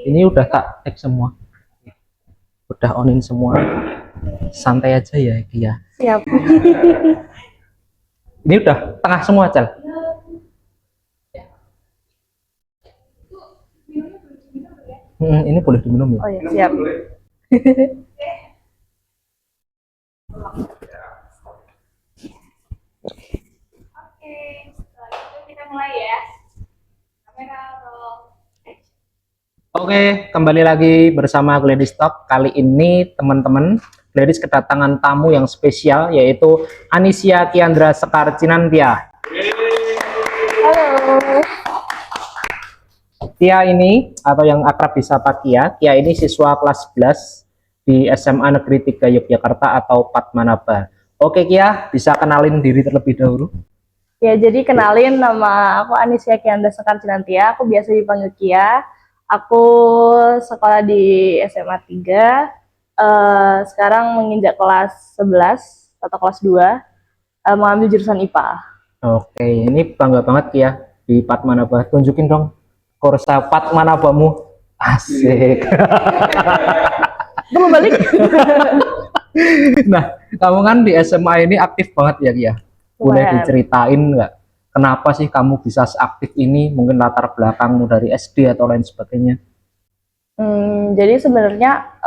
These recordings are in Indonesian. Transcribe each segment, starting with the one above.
Ini udah tak tag semua, udah onin semua. Santai aja ya, Kia. Siap. Ini udah tengah semua, Cal. Ini boleh diminum ya. Oh ya, siap. Oke, setelah itu kita mulai ya. Kamera roll. Oke, kembali lagi bersama Gladys Talk. Kali ini teman-teman, Gladys kedatangan tamu yang spesial, yaitu Anisia Kiandra Sekar Cinantia. Halo. Tia ini, atau yang akrab disapa Tia ini siswa kelas 11 di SMA Negeri 3 Yogyakarta atau Padmanaba. Oke Kia, bisa kenalin diri terlebih dahulu? Ya, jadi kenalin, nama aku Anisia Kianda Sekar Cinantia. Aku biasa dipanggil Kia. Aku sekolah di SMA 3. Sekarang menginjak kelas 11 atau kelas 2, mengambil jurusan IPA. Oke, ini bangga banget Kia di Padmanaba. Tunjukin dong Korsa Padmanabamu. Asik. Itu mau balik? Nah, kamu kan di SMA ini aktif banget ya Kia. Boleh Lumayan. diceritain nggak? Kenapa sih kamu bisa seaktif ini? Mungkin latar belakangmu dari SD atau lain sebagainya. Jadi sebenarnya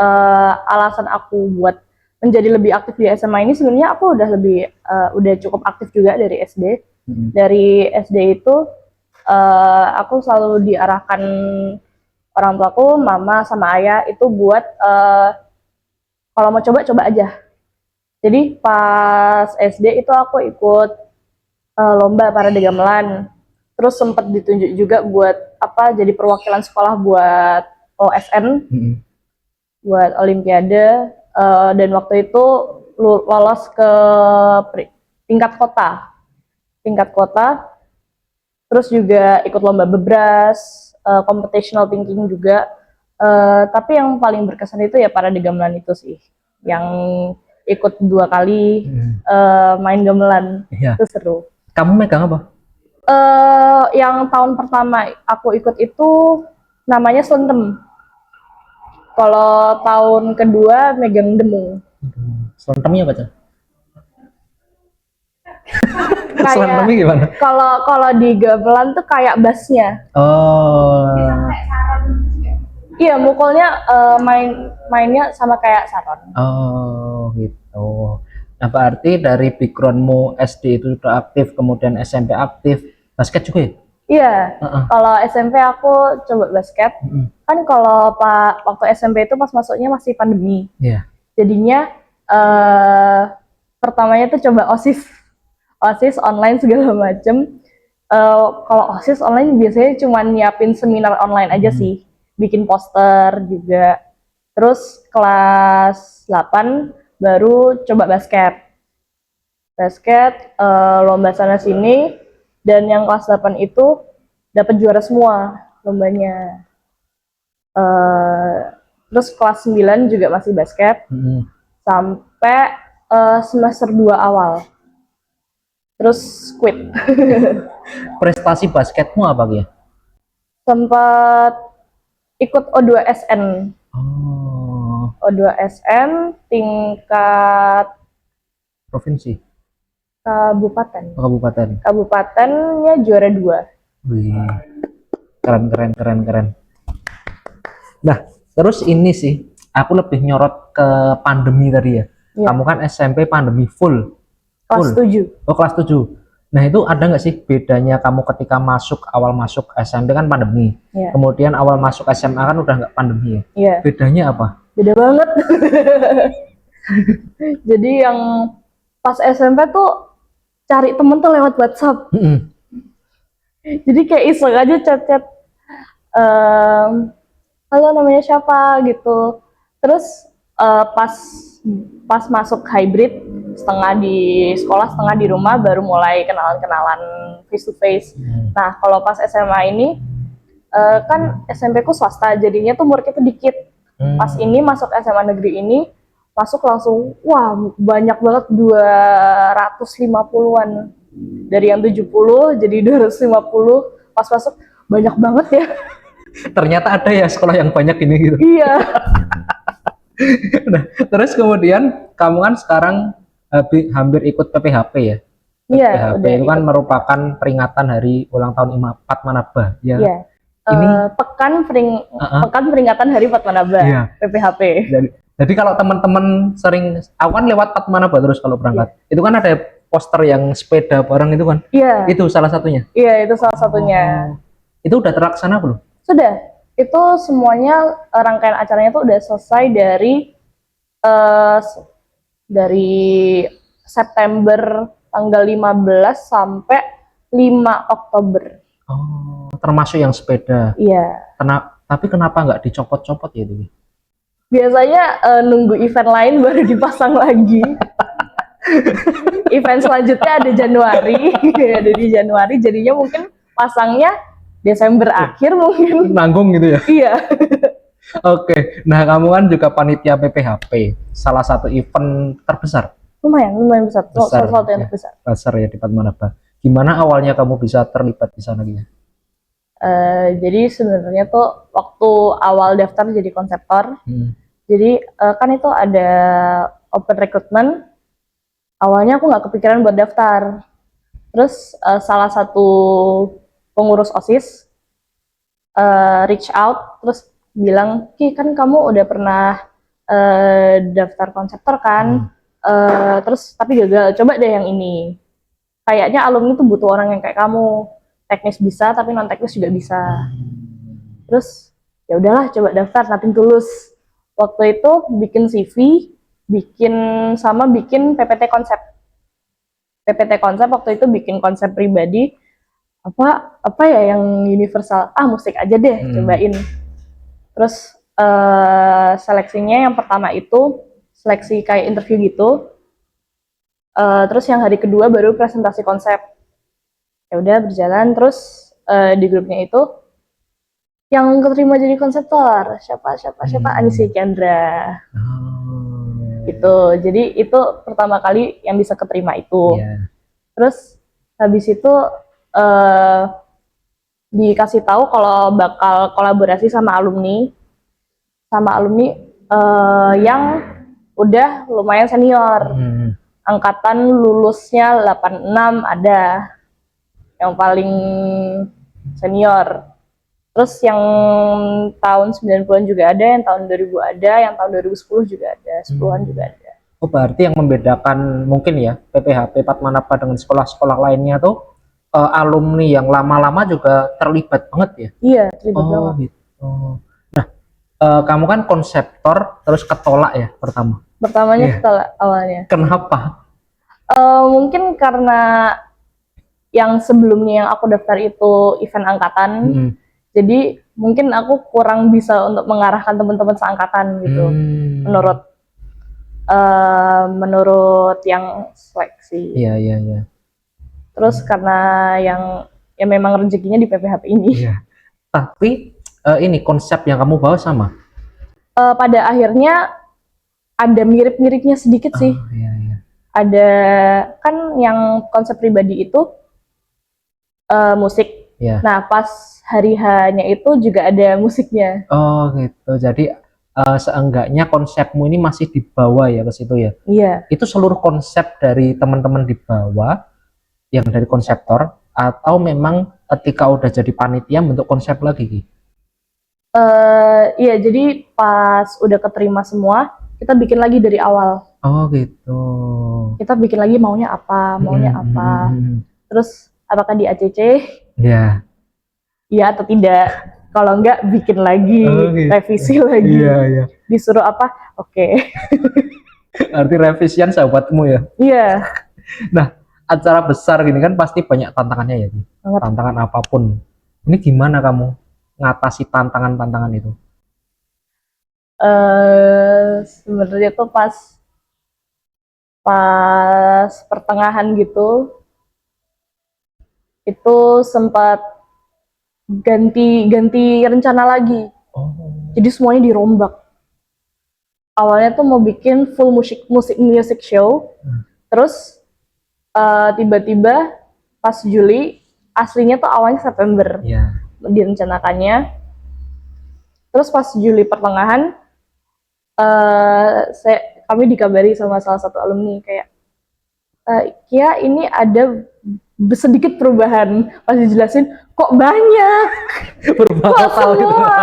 alasan aku buat menjadi lebih aktif di SMA ini, sebenarnya aku udah cukup aktif juga dari SD. Dari SD itu aku selalu diarahkan orang tuaku, mama sama ayah itu buat kalau mau coba aja. Jadi pas SD itu aku ikut lomba parade gamelan. Terus sempat ditunjuk juga buat jadi perwakilan sekolah buat OSN, buat Olimpiade. Dan waktu itu lolos ke tingkat kota. Terus juga ikut lomba bebras, computational thinking juga. Tapi yang paling berkesan itu ya parade gamelan itu sih, yang ikut 2 kali main gamelan. Iya. Itu seru. Kamu megang apa? Yang tahun pertama aku ikut itu namanya Slentem. Kalau tahun kedua megang Demung. Selentemnya apa Cel? Kayak Selentemnya gimana? kalau di gamelan tuh kayak bassnya. Oh, Kayak saran juga. Iya, mukulnya mainnya sama kayak saron. oh gitu. Nah berarti dari backgroundmu SD itu sudah aktif, kemudian SMP aktif, basket juga ya? Iya, Heeh. kalau SMP aku coba basket. Kan kalau waktu SMP itu pas masuknya masih pandemi. Iya. Jadinya pertamanya tuh coba OSIS online segala macem. Kalau OSIS online biasanya cuma nyiapin seminar online aja sih, bikin poster juga. Terus kelas 8 baru coba basket, lomba sana sini, dan yang kelas 8 itu dapat juara semua lombanya. Terus kelas 9 juga masih basket sampai semester 2 awal. Terus quit. Prestasi basketmu apa ya? Sempat ikut O2SN. Oh, O2SN tingkat provinsi, kabupaten. kabupaten. Kabupatennya juara 2. Wih, keren. Nah, terus ini sih, aku lebih nyorot ke pandemi tadi ya. Iya. Kamu kan SMP pandemi full. Kelas 7. Oh, kelas 7. Nah, itu ada nggak sih bedanya kamu ketika awal masuk SMP kan pandemi. Iya. Kemudian awal masuk SMA kan udah nggak pandemi ya. Iya. Bedanya apa? Beda banget. Jadi yang pas SMP tuh cari temen tuh lewat WhatsApp. Jadi kayak iseng aja chat-chat. Halo, namanya siapa gitu. Terus pas masuk hybrid, setengah di sekolah setengah di rumah, baru mulai kenalan face to face. Nah kalau pas SMA ini kan SMP ku swasta, jadinya tuh muridnya tuh dikit. Pas ini masuk SMA negeri ini, masuk langsung wah banyak banget, 250-an. Dari yang 70 jadi 250. Pas masuk banyak banget ya. Ternyata ada ya sekolah yang banyak ini gitu. Iya. Nah, terus kemudian kamu kan sekarang hampir ikut PPHP ya. Iya, PPHP udah itu kan ikut. merupakan peringatan hari ulang tahun IMA 4 Manaba ya. Iya. Ini Pekan peringatan Hari Fatmanaba, Iya. PPHP. Jadi kalau teman-teman sering, aku kan lewat Fatmanaba terus kalau berangkat, itu kan ada poster yang sepeda bareng itu kan, Iya. itu salah satunya. Iya, itu salah satunya. Oh, itu udah terlaksana belum? Sudah. Itu semuanya rangkaian acaranya tuh udah selesai eh, dari September tanggal 15 sampai 5 Oktober. Oh, termasuk yang sepeda. Iya. Tapi kenapa nggak dicopot-copot ya itu? Biasanya nunggu event lain baru dipasang lagi. Event selanjutnya ada Januari, ada di Januari, jadinya mungkin pasangnya Desember akhir mungkin. Nanggung gitu ya. Iya. Oke, nah kamu kan juga panitia PPHP, salah satu event terbesar, Lumayan besar. besar, Salah satu yang ya, terbesar. besar ya di Padmanaba. Gimana awalnya kamu bisa terlibat di sana gitu? Jadi sebenarnya tuh waktu awal daftar jadi konseptor, jadi kan itu ada open recruitment. Awalnya aku nggak kepikiran buat daftar. Terus salah satu pengurus OSIS reach out terus bilang, Ki kan kamu udah pernah daftar konseptor kan, terus tapi gagal, coba deh yang ini. Kayaknya alumni tuh butuh orang yang kayak kamu, teknis bisa tapi non teknis juga bisa. Terus ya udahlah coba daftar, nothing tulus. Waktu itu bikin CV, bikin PPT konsep. PPT konsep waktu itu bikin konsep pribadi, apa ya yang universal, musik aja deh, cobain. Terus seleksinya yang pertama itu seleksi kayak interview gitu, terus yang hari kedua baru presentasi konsep. Ya udah berjalan, terus di grupnya itu yang keterima jadi konseptor siapa Anissa Chandra. Gitu. Jadi itu pertama kali yang bisa keterima itu. Terus habis itu dikasih tahu kalau bakal kolaborasi sama alumni yang udah lumayan senior. Angkatan lulusnya 86 ada yang paling senior. Terus yang tahun 90-an juga ada, yang tahun 2000 ada, yang tahun 2010 juga ada, 10-an juga ada. Oh, berarti yang membedakan mungkin ya PPHP Padmanaba dengan sekolah-sekolah lainnya tuh alumni yang lama-lama juga terlibat banget ya? Iya, terlibat banget. Gitu. Nah, kamu kan konseptor terus ketolak ya pertama? Pertamanya ketolak awalnya. Kenapa? Mungkin karena yang sebelumnya yang aku daftar itu event angkatan, jadi mungkin aku kurang bisa untuk mengarahkan teman-teman seangkatan gitu, menurut yang seleksi. Iya. Terus karena yang memang rezekinya di PPHP ini. Iya. Tapi ini konsep yang kamu bawa sama? Pada akhirnya ada mirip-miripnya sedikit sih. Iya. Ada kan yang konsep pribadi itu musik. Yeah. Nah, pas hari H-nya itu juga ada musiknya. Oh, gitu. Jadi seenggaknya konsepmu ini masih dibawa ya ke situ ya? Iya. Itu seluruh konsep dari teman-teman dibawa yang dari konseptor atau memang ketika udah jadi panitia bentuk konsep lagi? Iya, jadi pas udah keterima semua, kita bikin lagi dari awal. Oh, gitu. Kita bikin lagi maunya apa. Terus apakah di ACC? Iya. Iya atau tidak? Kalau enggak bikin lagi, gitu. revisi lagi. Iya. Disuruh apa? Oke. Arti revisian sahabatmu ya? Iya. Nah, acara besar gini kan pasti banyak tantangannya ya? Tantangan apapun. Ini gimana kamu ngatasi tantangan-tantangan itu? Sebenarnya tuh pas pertengahan gitu, itu sempat ganti rencana lagi. Jadi semuanya dirombak. Awalnya tuh mau bikin full music show, terus tiba-tiba pas Juli, aslinya tuh awalnya September direncanakannya, Terus pas Juli pertengahan, kami dikabari sama salah satu alumni kayak, Kia ini ada sedikit perubahan. Pas dijelasin, kok banyak, Berubah kok total gitu. semua,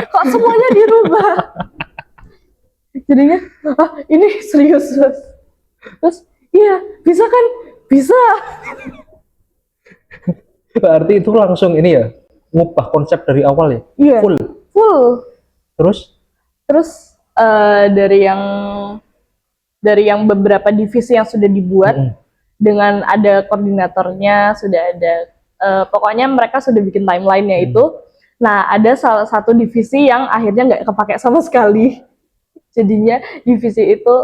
kok semuanya dirubah. Jadinya, ini serius. Terus, iya, bisa kan? Bisa. Berarti itu langsung ini ya, ngubah konsep dari awal ya? Iya. Full. Terus? Terus dari yang beberapa divisi yang sudah dibuat dengan ada koordinatornya, sudah ada pokoknya mereka sudah bikin timelinenya itu. Nah, ada salah satu divisi yang akhirnya nggak kepake sama sekali. Jadinya divisi itu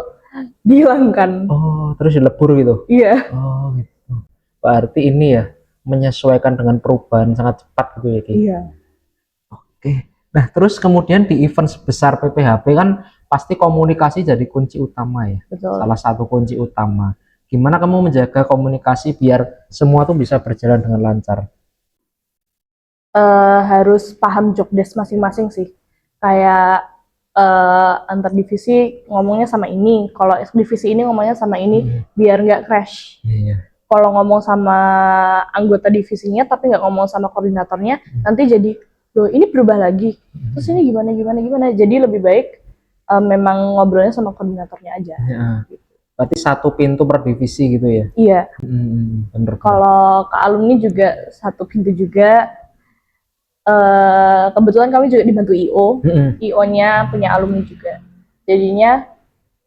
dihilangkan. Oh, terus dilebur gitu? Iya. Oh, gitu. Berarti ini ya, menyesuaikan dengan perubahan sangat cepat gitu ya, Ki? Iya. Oke. Nah, terus kemudian di event sebesar PPHP kan pasti komunikasi jadi kunci utama ya. Betul. Salah satu kunci utama. Gimana kamu menjaga komunikasi biar semua tuh bisa berjalan dengan lancar? Harus paham job desk masing-masing sih. Kayak antar divisi ngomongnya sama ini, kalau divisi ini ngomongnya sama ini, biar nggak crash. Iya. Kalau ngomong sama anggota divisinya tapi nggak ngomong sama koordinatornya, nanti jadi, loh ini berubah lagi. Terus ini gimana. Jadi lebih baik memang ngobrolnya sama koordinatornya aja. Ya. Berarti satu pintu per divisi gitu ya? Iya. Bener. Kalau ke alumni juga satu pintu juga. Kebetulan kami juga dibantu IO. IO-nya punya alumni juga. Jadinya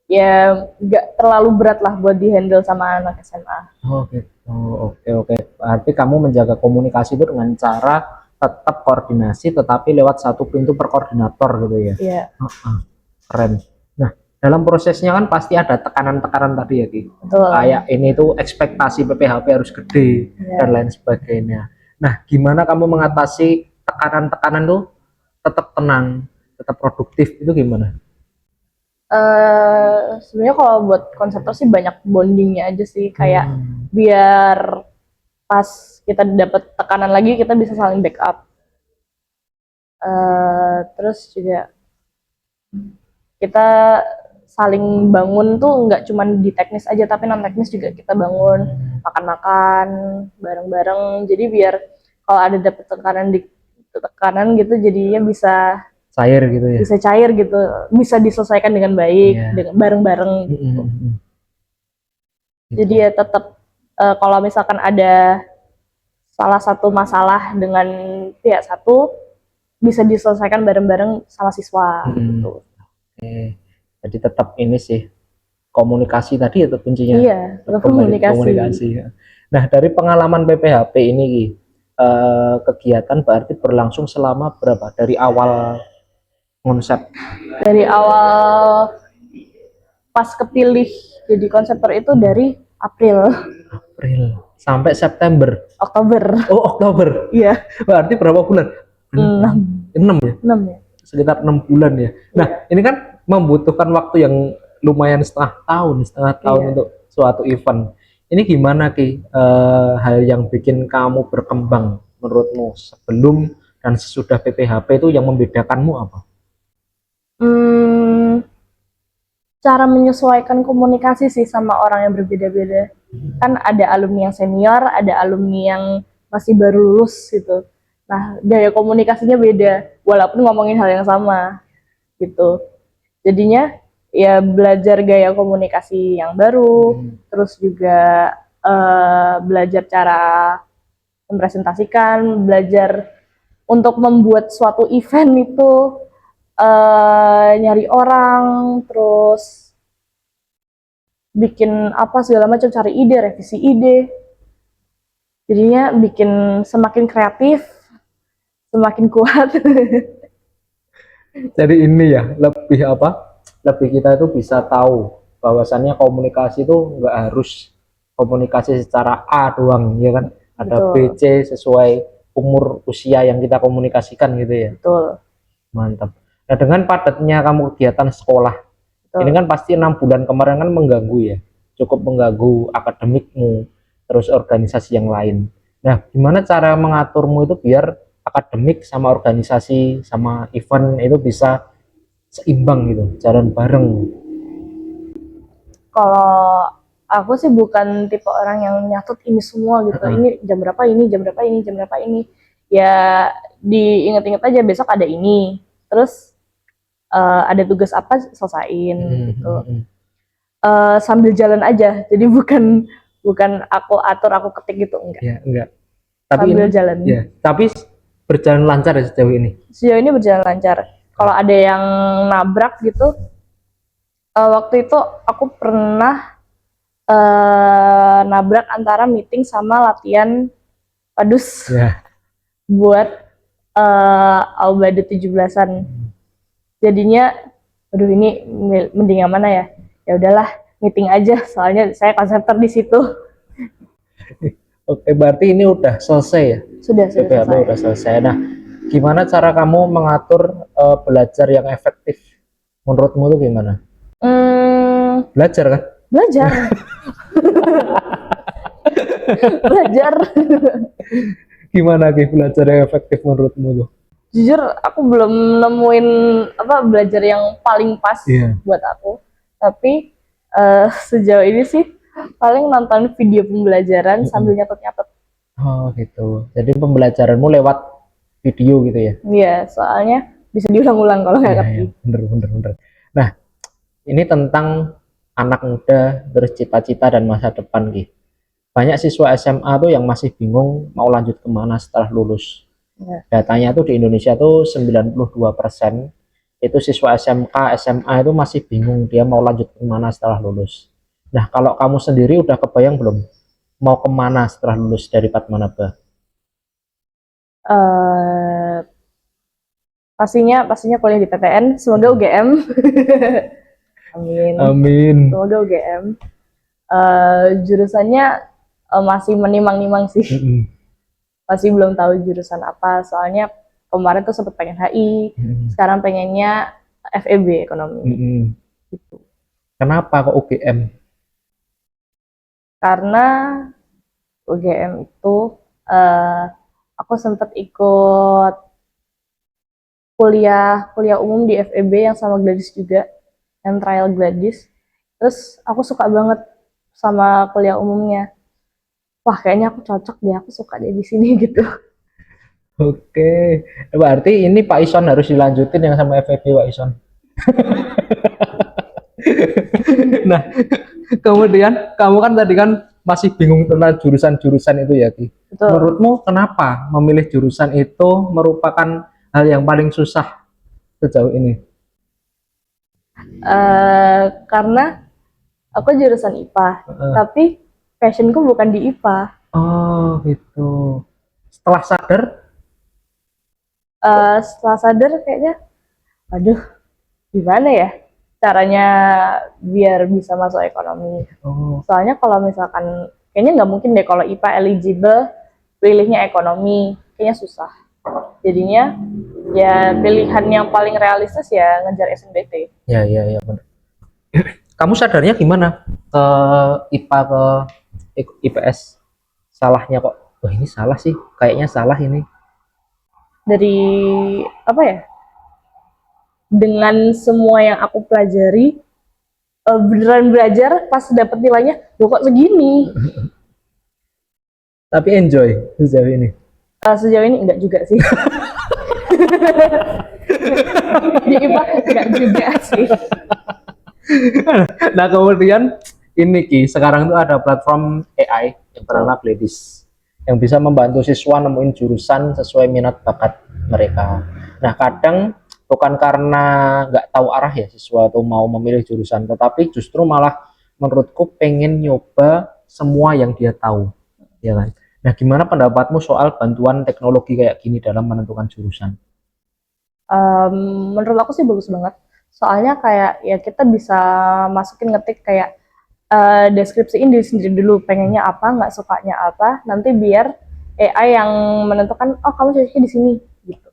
ya nggak terlalu berat lah buat dihandle sama anak SMA. Oh gitu. Oke. Berarti kamu menjaga komunikasi itu dengan cara tetap koordinasi tetapi lewat satu pintu per koordinator gitu ya? Iya. Keren. Nah, dalam prosesnya kan pasti ada tekanan-tekanan tadi ya, Ki. Betul. Kayak ini tuh ekspektasi PPHP harus gede dan lain sebagainya. Nah, gimana kamu mengatasi tekanan-tekanan tuh tetap tenang, tetap produktif itu gimana? Sebenarnya kalau buat konseptor sih banyak bondingnya aja sih, kayak biar pas kita dapat tekanan lagi kita bisa saling backup. Terus juga kita saling bangun tuh nggak cuma di teknis aja tapi non teknis juga kita bangun, makan-makan bareng-bareng, jadi biar kalau ada dapet tekanan gitu jadinya bisa Cair gitu ya? bisa cair gitu, bisa diselesaikan dengan baik, dengan bareng-bareng gitu. Jadi ya tetap kalau misalkan ada salah satu masalah dengan pihak satu bisa diselesaikan bareng-bareng sama siswa gitu. Oke. Jadi tetap ini sih komunikasi tadi itu kuncinya. Iya, tetap komunikasi. Nah, dari pengalaman PPHP ini Ki, kegiatan berarti berlangsung selama berapa? Dari awal konsep? Dari awal pas kepilih jadi konseptor itu dari April sampai September. Oktober. Oh, Oktober. Iya. Berarti berapa bulan? 6 ya? 6 ya. Sekitar 6 bulan ya. Nah, ini kan membutuhkan waktu yang lumayan setengah tahun untuk suatu event. Ini gimana Ki, hal yang bikin kamu berkembang menurutmu sebelum dan sesudah PPHP itu yang membedakanmu apa? Cara menyesuaikan komunikasi sih sama orang yang berbeda-beda. Kan ada alumni yang senior, ada alumni yang masih baru lulus gitu. Nah, gaya komunikasinya beda, walaupun ngomongin hal yang sama gitu. Jadinya ya belajar gaya komunikasi yang baru, terus juga belajar cara mempresentasikan, belajar untuk membuat suatu event itu nyari orang, terus bikin apa segala macam, cari ide, revisi ide. Jadinya bikin semakin kreatif, semakin kuat. Jadi ini ya lebih apa? Lebih kita itu bisa tahu bahwasannya komunikasi itu nggak harus komunikasi secara A doang, ya kan? Ada Betul. B, C sesuai umur usia yang kita komunikasikan gitu ya. Betul. Mantap. Nah, dengan padatnya kamu kegiatan sekolah, ini kan pasti 6 bulan kemarin kan mengganggu ya, cukup mengganggu akademikmu, terus organisasi yang lain. Nah, gimana cara mengaturmu itu biar akademik sama organisasi sama event itu bisa seimbang gitu, jalan bareng? Kalau aku sih bukan tipe orang yang nyatet ini semua gitu. Heeh. Ini jam berapa ini, jam berapa ini, jam berapa ini. Ya diinget-inget aja besok ada ini. Terus ada tugas apa selesaiin gitu. Sambil jalan aja. Jadi bukan bukan aku atur, aku ketik gitu, enggak. Ya, enggak. Tapi Sambil ini jalan. ya, tapi berjalan lancar ya sejauh ini. Sejauh ini berjalan lancar. Kalau ada yang nabrak gitu, waktu itu aku pernah nabrak antara meeting sama latihan padus Ya. buat Albade 17-an. Jadinya aduh ini mending yang mana ya? Ya udahlah, meeting aja soalnya saya konseptor di situ. Oke, berarti ini udah selesai ya? Sudah PPHP selesai. udah selesai. Nah, gimana cara kamu mengatur belajar yang efektif? Menurutmu tuh gimana? Belajar kan? Belajar. Belajar. Gimana Ki belajar yang efektif menurutmu tuh? Jujur aku belum nemuin apa belajar yang paling pas buat aku. Tapi sejauh ini sih paling nonton video pembelajaran sambil nyatet-nyatet. Oh gitu. Jadi pembelajaranmu lewat video gitu ya? Iya, soalnya bisa diulang-ulang kalau nggak ngerti. Bener. Nah, ini tentang anak muda, terus cita-cita dan masa depan Ki. Banyak siswa SMA tuh yang masih bingung mau lanjut kemana setelah lulus. Ya. Datanya tuh di Indonesia tuh 92% itu siswa SMK, SMA itu masih bingung dia mau lanjut kemana setelah lulus. Nah, kalau kamu sendiri udah kebayang belum mau kemana setelah lulus dari Padmanaba? Pastinya kuliah di PTN, semoga UGM. Amin. Amin. Semoga UGM. Jurusannya masih menimang-nimang sih. Masih belum tahu jurusan apa, soalnya kemarin tuh sempet pengen HI, sekarang pengennya FEB ekonomi. Gitu. Kenapa kok UGM? Karena UGM itu aku sempet ikut kuliah umum di FEB yang sama Gladys juga, yang trial Gladys. Terus aku suka banget sama kuliah umumnya. Wah, kayaknya aku cocok deh, aku suka deh di sini gitu. Oke, berarti ini Pak Ison harus dilanjutin yang sama FEB Pak Ison. Nah, kemudian kamu kan tadi kan masih bingung tentang jurusan-jurusan itu ya Ki. Betul. Menurutmu kenapa memilih jurusan itu merupakan hal yang paling susah sejauh ini? Karena aku jurusan IPA, tapi passionku bukan di IPA. Oh gitu. Setelah sadar kayaknya, aduh, gimana ya caranya biar bisa masuk ekonomi. Soalnya kalau misalkan, kayaknya nggak mungkin deh kalau IPA eligible, pilihnya ekonomi, kayaknya susah. Jadinya ya pilihan yang paling realistis ya ngejar SNBT. Ya benar. Kamu sadarnya gimana ke IPA ke IPS? Salahnya kok, wah ini salah sih, kayaknya salah ini. Dari apa ya? Dengan semua yang aku pelajari, beneran belajar pas dapet nilainya, loh kok segini. Tapi enjoy sejauh ini. Sejauh ini enggak juga sih. Di IPA enggak juga sih. Nah kemudian ini Ki, sekarang tuh ada platform AI yang bernama Gladys yang bisa membantu siswa nemuin jurusan sesuai minat bakat mereka. Nah kadang bukan karena nggak tahu arah ya siswa tuh mau memilih jurusan, tetapi justru malah menurutku pengen nyoba semua yang dia tahu, ya kan? Nah gimana pendapatmu soal bantuan teknologi kayak gini dalam menentukan jurusan? Menurut aku sih bagus banget. Soalnya kayak ya kita bisa masukin ngetik kayak deskripsiin diri sendiri dulu, pengennya apa, nggak sukanya apa, nanti biar AI yang menentukan, oh kamu cocoknya di sini gitu.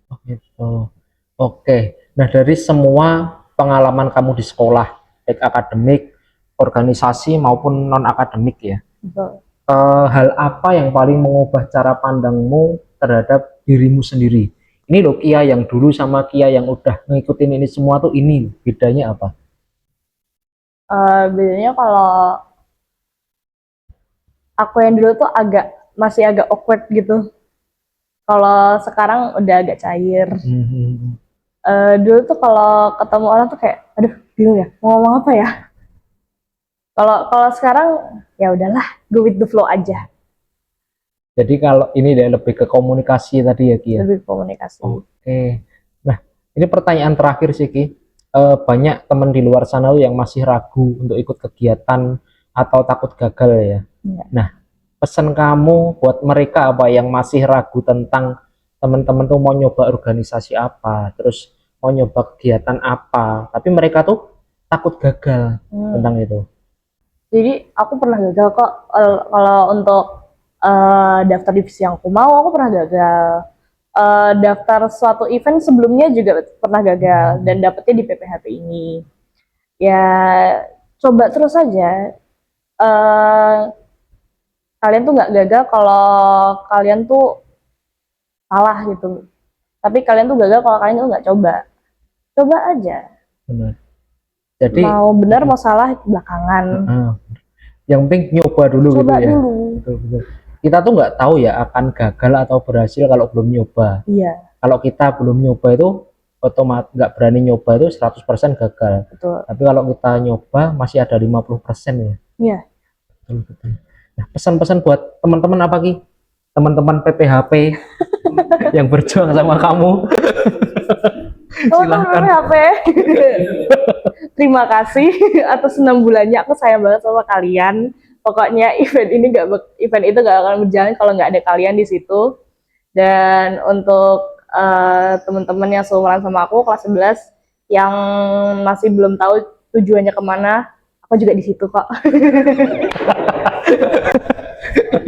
Oh gitu. Oke. Nah dari semua pengalaman kamu di sekolah, baik akademik, organisasi maupun non akademik ya, Betul. hal apa yang paling mengubah cara pandangmu terhadap dirimu sendiri. Ini loh Kia yang dulu sama Kia yang udah ngikutin ini semua tuh ini bedanya apa? Bedanya kalau aku yang dulu tuh masih agak awkward gitu. Kalau sekarang udah agak cair. Dulu tuh kalau ketemu orang tuh kayak, aduh, bingung ya, mau ngomong apa ya? Kalau sekarang ya udahlah, go with the flow aja, Jadi kalau ini deh lebih ke komunikasi tadi ya Kia. lebih komunikasi. Oke. Nah, ini pertanyaan terakhir sih Ki. Banyak teman di luar sana tuh yang masih ragu untuk ikut kegiatan atau takut gagal ya. Iya. Nah, pesan kamu buat mereka apa yang masih ragu tentang teman-teman tuh mau nyoba organisasi apa, terus mau nyoba kegiatan apa, tapi mereka tuh takut gagal tentang itu. Jadi aku pernah gagal kok. Kalau untuk daftar divisi yang aku mau, aku pernah gagal. Daftar suatu event sebelumnya juga pernah gagal dan dapetnya di PPHP ini. Ya coba terus aja. Eh, Kalian tuh nggak gagal kalau kalian tuh salah gitu. Tapi kalian tuh gagal kalau kalian tuh nggak coba. Coba aja. Benar. Jadi Mau benar mau salah belakangan. yang penting nyoba dulu Coba gitu ya. dulu. Betul. Kita tuh nggak tahu ya akan gagal atau berhasil kalau belum nyoba. Iya, Kalau kita belum nyoba itu otomatis nggak berani nyoba itu 100% gagal. betul. Tapi kalau kita nyoba masih ada 50% ya. Iya. Betul. Nah, pesan-pesan buat teman-teman apa Ki? Teman-teman PPHP yang berjuang sama kamu. Silahkan. HP. Terima kasih atas 6 bulannya. Aku sayang banget sama kalian. Pokoknya event itu gak akan berjalan kalau nggak ada kalian di situ. Dan untuk teman-teman yang seumuran sama aku kelas 11 yang masih belum tahu tujuannya kemana, aku juga di situ kok.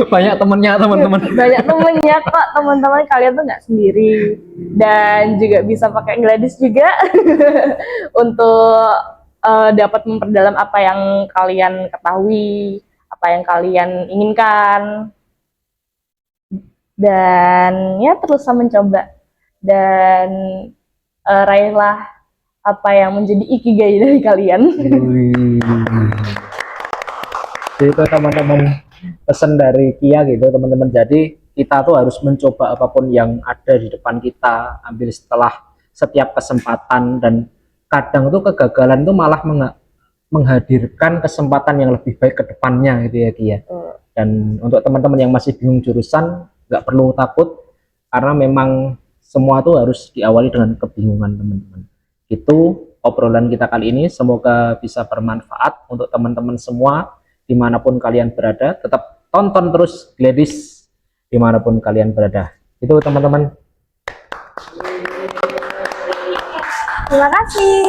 Banyak temennya teman-teman. Banyak temennya kok, teman-teman kalian tuh nggak sendiri. Dan juga bisa pakai Gladys juga untuk dapat memperdalam apa yang kalian ketahui, apa yang kalian inginkan, dan ya teruslah mencoba dan raihlah apa yang menjadi ikigai dari kalian. Itu teman-teman pesan dari Kia gitu teman-teman. Jadi kita tuh harus mencoba apapun yang ada di depan kita, ambil setelah setiap kesempatan, dan kadang tuh kegagalan tuh malah menghadirkan kesempatan yang lebih baik ke depannya gitu ya Kia. Dan untuk teman-teman yang masih bingung jurusan, nggak perlu takut karena memang semua tuh harus diawali dengan kebingungan teman-teman. Itu obrolan kita kali ini, semoga bisa bermanfaat untuk teman-teman semua dimanapun kalian berada. Tetap tonton terus Gladys dimanapun kalian berada. Itu teman-teman. Terima kasih.